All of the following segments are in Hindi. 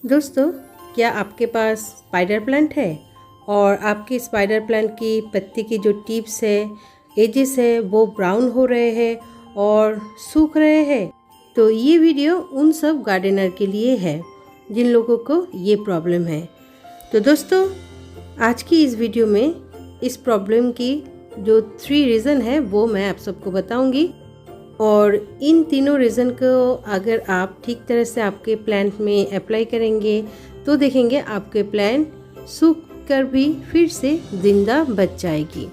दोस्तों, क्या आपके पास स्पाइडर प्लांट है और आपके स्पाइडर प्लांट की पत्ती की जो टिप्स है, एजेस है, वो ब्राउन हो रहे हैं और सूख रहे हैं? तो ये वीडियो उन सब गार्डनर के लिए है जिन लोगों को ये प्रॉब्लम है। तो दोस्तों, आज की इस वीडियो में इस प्रॉब्लम की जो 3 रीज़न है वो मैं आप सबको बताऊंगी। और इन तीनों रीज़न को अगर आप ठीक तरह से आपके प्लांट में अप्लाई करेंगे तो देखेंगे आपके प्लांट सूख कर भी फिर से जिंदा बच जाएगी।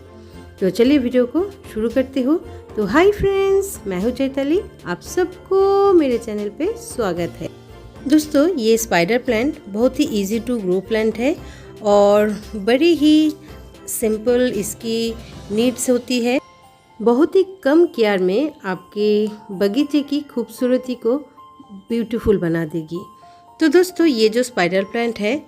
तो चलिए वीडियो को शुरू करती हूँ। तो हाय फ्रेंड्स, मैं हूँ चैताली, आप सबको मेरे चैनल पे स्वागत है। दोस्तों, ये स्पाइडर प्लांट बहुत ही इजी टू ग्रो प्लांट है और बड़ी ही सिंपल इसकी नीड्स होती है। बहुत ही कम केयर में आपके बगीचे की खूबसूरती को ब्यूटीफुल बना देगी। तो दोस्तों, ये जो स्पाइडर प्लांट है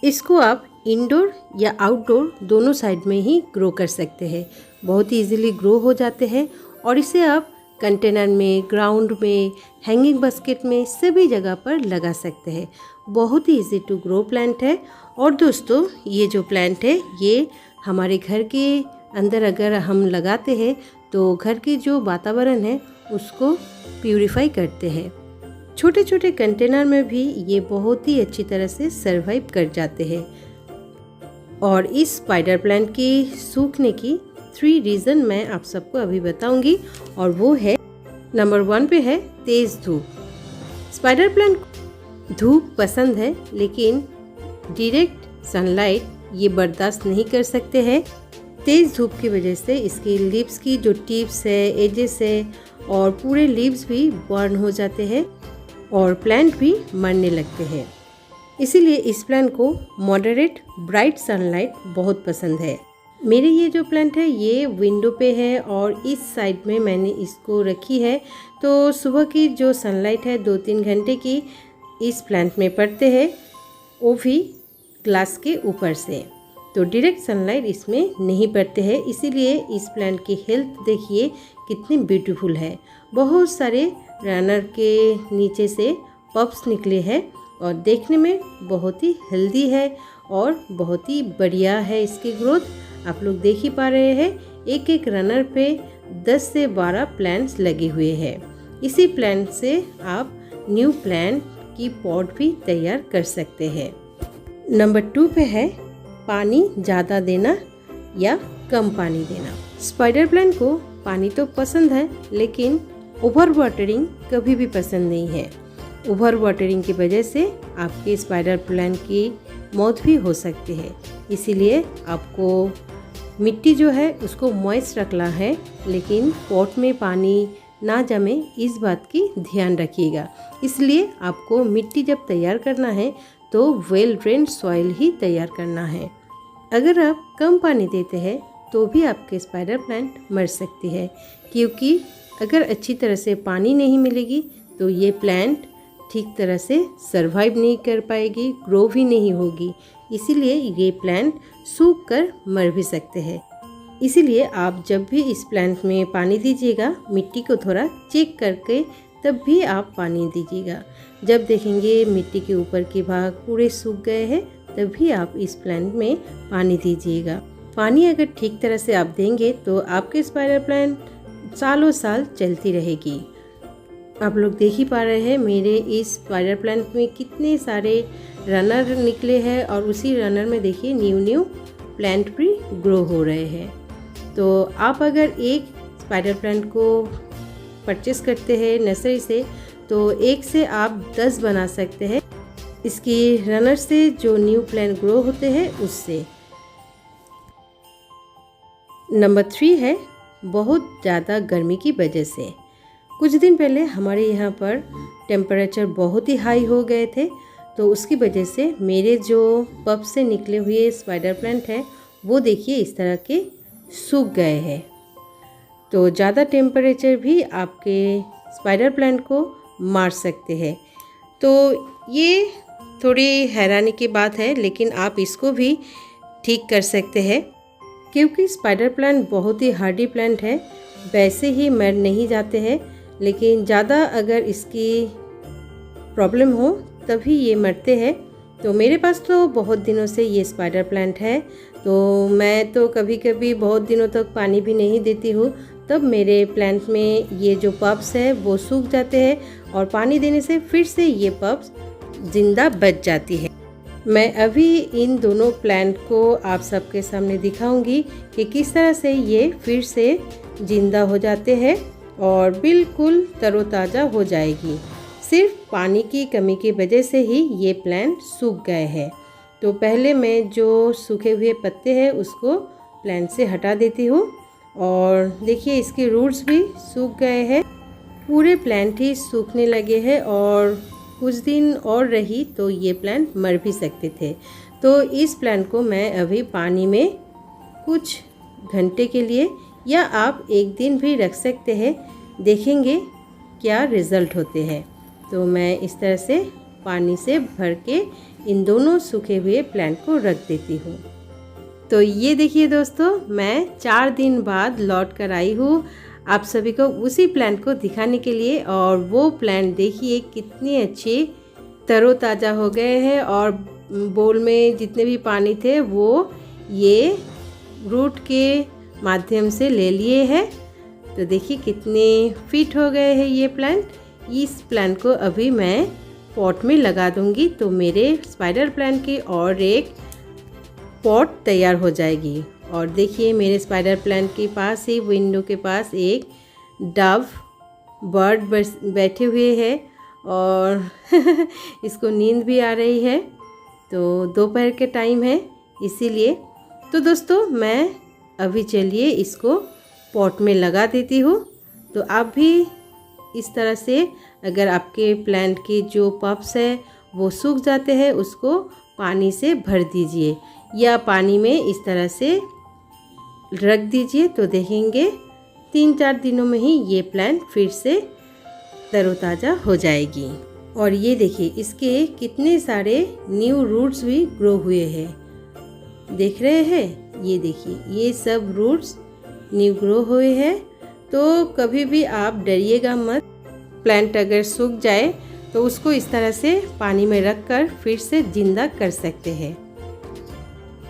इसको आप इंडोर या आउटडोर दोनों साइड में ही ग्रो कर सकते हैं। बहुत ही इजीली ग्रो हो जाते हैं और इसे आप कंटेनर में, ग्राउंड में, हैंगिंग बास्केट में, सभी जगह पर लगा सकते हैं। बहुत ही इजी टू ग्रो प्लांट है। और दोस्तों, ये जो प्लांट है ये हमारे घर के अंदर अगर हम लगाते हैं तो घर की जो वातावरण है उसको प्यूरिफाई करते हैं। छोटे छोटे कंटेनर में भी ये बहुत ही अच्छी तरह से सरवाइव कर जाते हैं। और इस स्पाइडर प्लांट की सूखने की 3 रीज़न मैं आप सबको अभी बताऊंगी। और वो है, नंबर 1 पे है तेज़ धूप। स्पाइडर प्लांट धूप पसंद है लेकिन डायरेक्ट सनलाइट ये बर्दाश्त नहीं कर सकते हैं। तेज़ धूप की वजह से इसकी लीव्स की जो टिप्स है, एजेस है और पूरे लीव्स भी बर्न हो जाते हैं और प्लांट भी मरने लगते हैं। इसीलिए इस प्लांट को मॉडरेट ब्राइट सनलाइट बहुत पसंद है। मेरे ये जो प्लांट है ये विंडो पे है और इस साइड में मैंने इसको रखी है। तो सुबह की जो सनलाइट है 2-3 घंटे की इस प्लांट में पड़ते हैं, वो भी ग्लास के ऊपर से। तो डायरेक्ट सनलाइट इसमें नहीं पड़ते हैं, इसीलिए इस प्लांट की हेल्थ देखिए कितनी ब्यूटीफुल है। बहुत सारे रनर के नीचे से पप्स निकले हैं और देखने में बहुत ही हेल्दी है और बहुत ही बढ़िया है इसकी ग्रोथ। आप लोग देख ही पा रहे हैं, एक एक रनर पे 10 से 12 प्लांट्स लगे हुए हैं। इसी प्लांट से आप न्यू प्लांट की पॉट भी तैयार कर सकते हैं। नंबर 2 पे है पानी ज़्यादा देना या कम पानी देना। स्पाइडर प्लांट को पानी तो पसंद है लेकिन ओवर वाटरिंग कभी भी पसंद नहीं है। ओवर वाटरिंग की वजह से आपके स्पाइडर प्लांट की मौत भी हो सकती है। इसीलिए आपको मिट्टी जो है उसको मॉइस्ट रखना है, लेकिन पॉट में पानी ना जमे इस बात की ध्यान रखिएगा। इसलिए आपको मिट्टी जब तैयार करना है तो वेल ड्रेन्ड सॉइल ही तैयार करना है। अगर आप कम पानी देते हैं तो भी आपके स्पाइडर प्लांट मर सकती है, क्योंकि अगर अच्छी तरह से पानी नहीं मिलेगी तो ये प्लांट ठीक तरह से सरवाइव नहीं कर पाएगी, ग्रो भी नहीं होगी। इसीलिए ये प्लांट सूख कर मर भी सकते हैं। इसीलिए आप जब भी इस प्लांट में पानी दीजिएगा, मिट्टी को थोड़ा चेक करके तब भी आप पानी दीजिएगा। जब देखेंगे मिट्टी के ऊपर के भाग पूरे सूख गए हैं तभी आप इस प्लांट में पानी दीजिएगा। पानी अगर ठीक तरह से आप देंगे तो आपके स्पाइडर प्लांट सालों साल चलती रहेगी। आप लोग देख ही पा रहे हैं मेरे इस स्पाइडर प्लांट में कितने सारे रनर निकले हैं और उसी रनर में देखिए न्यू प्लांट भी ग्रो हो रहे हैं। तो आप अगर एक स्पाइडर प्लांट को परचेस करते हैं नर्सरी से तो एक से आप 10 बना सकते हैं, इसकी रनर से जो न्यू प्लांट ग्रो होते हैं उससे। नंबर 3 है बहुत ज़्यादा गर्मी की वजह से। कुछ दिन पहले हमारे यहाँ पर टेम्परेचर बहुत ही हाई हो गए थे, तो उसकी वजह से मेरे जो पप से निकले हुए स्पाइडर प्लांट है वो देखिए इस तरह के सूख गए हैं। तो ज़्यादा टेम्परेचर भी आपके स्पाइडर प्लांट को मार सकते हैं। तो ये थोड़ी हैरानी की बात है, लेकिन आप इसको भी ठीक कर सकते हैं, क्योंकि स्पाइडर प्लांट बहुत ही हार्डी प्लांट है। वैसे ही मर नहीं जाते हैं, लेकिन ज़्यादा अगर इसकी प्रॉब्लम हो तभी ये मरते हैं। तो मेरे पास तो बहुत दिनों से ये स्पाइडर प्लांट है, तो मैं तो कभी कभी बहुत दिनों तक पानी भी नहीं देती हूँ, तब मेरे प्लांट में ये जो पप्स है वो सूख जाते हैं और पानी देने से फिर से ये पप्स ज़िंदा बच जाती है। मैं अभी इन दोनों प्लांट को आप सबके सामने दिखाऊंगी कि किस तरह से ये फिर से ज़िंदा हो जाते हैं और बिल्कुल तरोताज़ा हो जाएगी। सिर्फ पानी की कमी की वजह से ही ये प्लांट सूख गए हैं। तो पहले मैं जो सूखे हुए पत्ते हैं उसको प्लांट से हटा देती हूँ और देखिए इसके रूट्स भी सूख गए हैं। पूरे प्लांट ही सूखने लगे हैं और कुछ दिन और रही तो ये प्लांट मर भी सकते थे। तो इस प्लांट को मैं अभी पानी में कुछ घंटे के लिए या आप एक दिन भी रख सकते हैं, देखेंगे क्या रिज़ल्ट होते हैं। तो मैं इस तरह से पानी से भर के इन दोनों सूखे हुए प्लांट को रख देती हूँ। तो ये देखिए दोस्तों, मैं 4 दिन बाद लौट कर आई हूँ आप सभी को उसी प्लांट को दिखाने के लिए। और वो प्लांट देखिए कितने अच्छे तरोताज़ा हो गए हैं और बोल में जितने भी पानी थे वो ये रूट के माध्यम से ले लिए हैं। तो देखिए कितने फिट हो गए हैं ये प्लांट। इस प्लांट को अभी मैं पॉट में लगा दूंगी तो मेरे स्पाइडर प्लांट की और एक पॉट तैयार हो जाएगी। और देखिए मेरे स्पाइडर प्लांट के पास ही विंडो के पास एक डव बर्ड बैठे हुए हैं और इसको नींद भी आ रही है। तो दोपहर के टाइम है इसीलिए। तो दोस्तों मैं अभी चलिए इसको पॉट में लगा देती हूँ। तो आप भी इस तरह से अगर आपके प्लांट की जो पप्स है वो सूख जाते हैं उसको पानी से भर दीजिए या पानी में इस तरह से रख दीजिए। तो देखेंगे 3-4 दिनों में ही ये प्लांट फिर से तरोताज़ा हो जाएगी। और ये देखिए इसके कितने सारे न्यू रूट्स भी ग्रो हुए हैं, देख रहे हैं। ये देखिए ये सब रूट्स न्यू ग्रो हुए हैं। तो कभी भी आप डरिएगा मत। प्लांट अगर सूख जाए तो उसको इस तरह से पानी में रखकर फिर से जिंदा कर सकते हैं।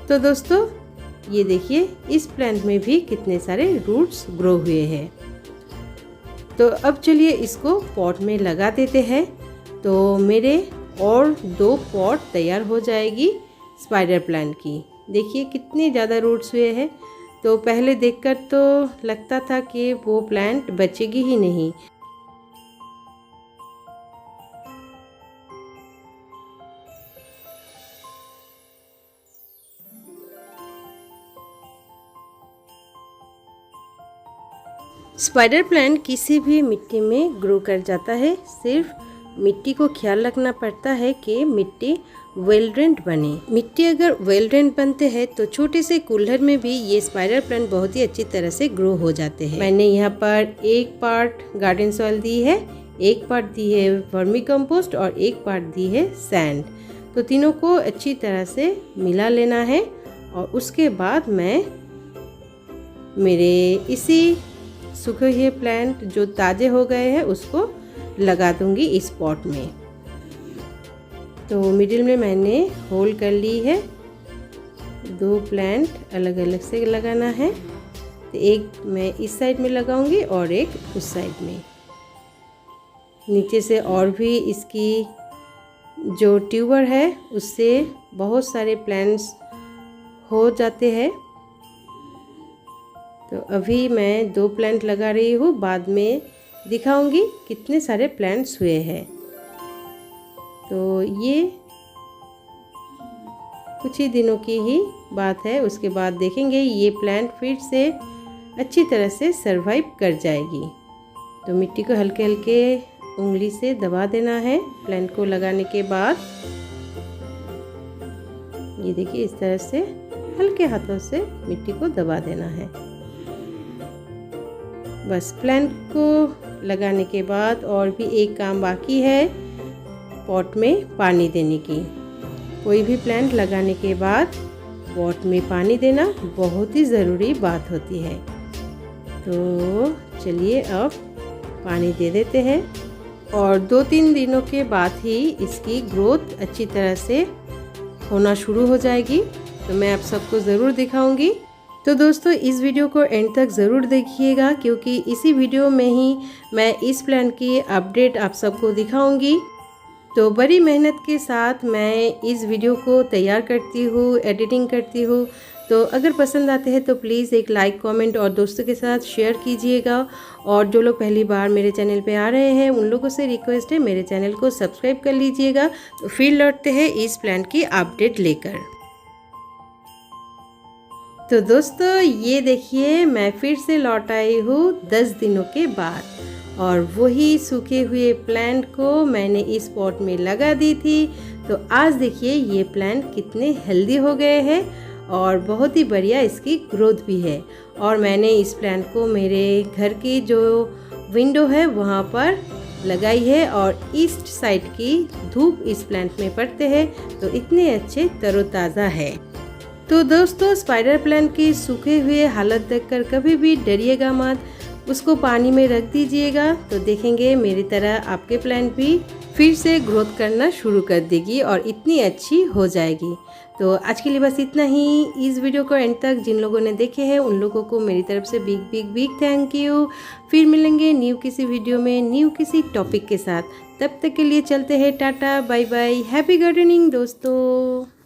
तो दोस्तों ये देखिए इस प्लांट में भी कितने सारे रूट्स ग्रो हुए हैं। तो अब चलिए इसको पॉट में लगा देते हैं। तो मेरे और 2 पॉट तैयार हो जाएगी स्पाइडर प्लांट की। देखिए कितने ज़्यादा रूट्स हुए हैं। तो पहले देखकर तो लगता था कि वो प्लांट बचेगी ही नहीं। स्पाइडर प्लांट किसी भी मिट्टी में ग्रो कर जाता है। सिर्फ मिट्टी को ख्याल रखना पड़ता है कि मिट्टी वेल ड्रेन्ड बने। मिट्टी अगर वेल ड्रेन्ड बनते हैं तो छोटे से कुल्हड़ में भी ये स्पाइडर प्लांट बहुत ही अच्छी तरह से ग्रो हो जाते हैं। मैंने यहाँ पर 1 पार्ट गार्डन सॉइल दी है, 1 पार्ट दी है वर्मी कंपोस्ट और 1 पार्ट दी है सैंड। तो तीनों को अच्छी तरह से मिला लेना है और उसके बाद मैं मेरे इसी सूखे हुए प्लांट जो ताज़े हो गए हैं उसको लगा दूंगी इस पॉट में। तो मिडिल में मैंने होल कर ली है। 2 प्लांट अलग अलग से लगाना है। तो एक मैं इस साइड में लगाऊंगी और एक उस साइड में। नीचे से और भी इसकी जो ट्यूबर है उससे बहुत सारे प्लांट्स हो जाते हैं। तो अभी मैं 2 प्लांट लगा रही हूँ, बाद में दिखाऊंगी कितने सारे प्लांट्स हुए हैं। तो ये कुछ ही दिनों की ही बात है, उसके बाद देखेंगे ये प्लांट फिर से अच्छी तरह से सरवाइव कर जाएगी। तो मिट्टी को हल्के हल्के उंगली से दबा देना है प्लांट को लगाने के बाद। ये देखिए इस तरह से हल्के हाथों से मिट्टी को दबा देना है। बस प्लांट को लगाने के बाद और भी एक काम बाकी है, पॉट में पानी देने की। कोई भी प्लांट लगाने के बाद पॉट में पानी देना बहुत ही ज़रूरी बात होती है। तो चलिए अब पानी दे देते हैं। और 2-3 दिनों के बाद ही इसकी ग्रोथ अच्छी तरह से होना शुरू हो जाएगी। तो मैं आप सबको ज़रूर दिखाऊंगी। तो दोस्तों इस वीडियो को एंड तक ज़रूर देखिएगा, क्योंकि इसी वीडियो में ही मैं इस प्लांट की अपडेट आप सबको दिखाऊंगी। तो बड़ी मेहनत के साथ मैं इस वीडियो को तैयार करती हूँ, एडिटिंग करती हूँ। तो अगर पसंद आते हैं तो प्लीज़ एक लाइक, कमेंट और दोस्तों के साथ शेयर कीजिएगा। और जो लोग पहली बार मेरे चैनल पे आ रहे हैं उन लोगों से रिक्वेस्ट है मेरे चैनल को सब्सक्राइब कर लीजिएगा। तो फिर लौटते हैं इस प्लांट की अपडेट लेकर। तो दोस्तों ये देखिए मैं फिर से लौट आई हूँ 10 दिनों के बाद, और वही सूखे हुए प्लांट को मैंने इस पॉट में लगा दी थी। तो आज देखिए ये प्लांट कितने हेल्दी हो गए हैं और बहुत ही बढ़िया इसकी ग्रोथ भी है। और मैंने इस प्लांट को मेरे घर की जो विंडो है वहाँ पर लगाई है, और ईस्ट साइड की धूप इस प्लांट में पड़ते हैं तो इतने अच्छे तरोताज़ा है। तो दोस्तों स्पाइडर प्लांट की सूखे हुए हालत देखकर कभी भी डरिएगा मत, उसको पानी में रख दीजिएगा। तो देखेंगे मेरी तरह आपके प्लांट भी फिर से ग्रोथ करना शुरू कर देगी और इतनी अच्छी हो जाएगी। तो आज के लिए बस इतना ही। इस वीडियो को एंड तक जिन लोगों ने देखे हैं उन लोगों को मेरी तरफ से big big big thank you. फिर मिलेंगे न्यू किसी वीडियो में न्यू किसी टॉपिक के साथ। तब तक के लिए चलते हैं, tata bye bye, happy gardening दोस्तों।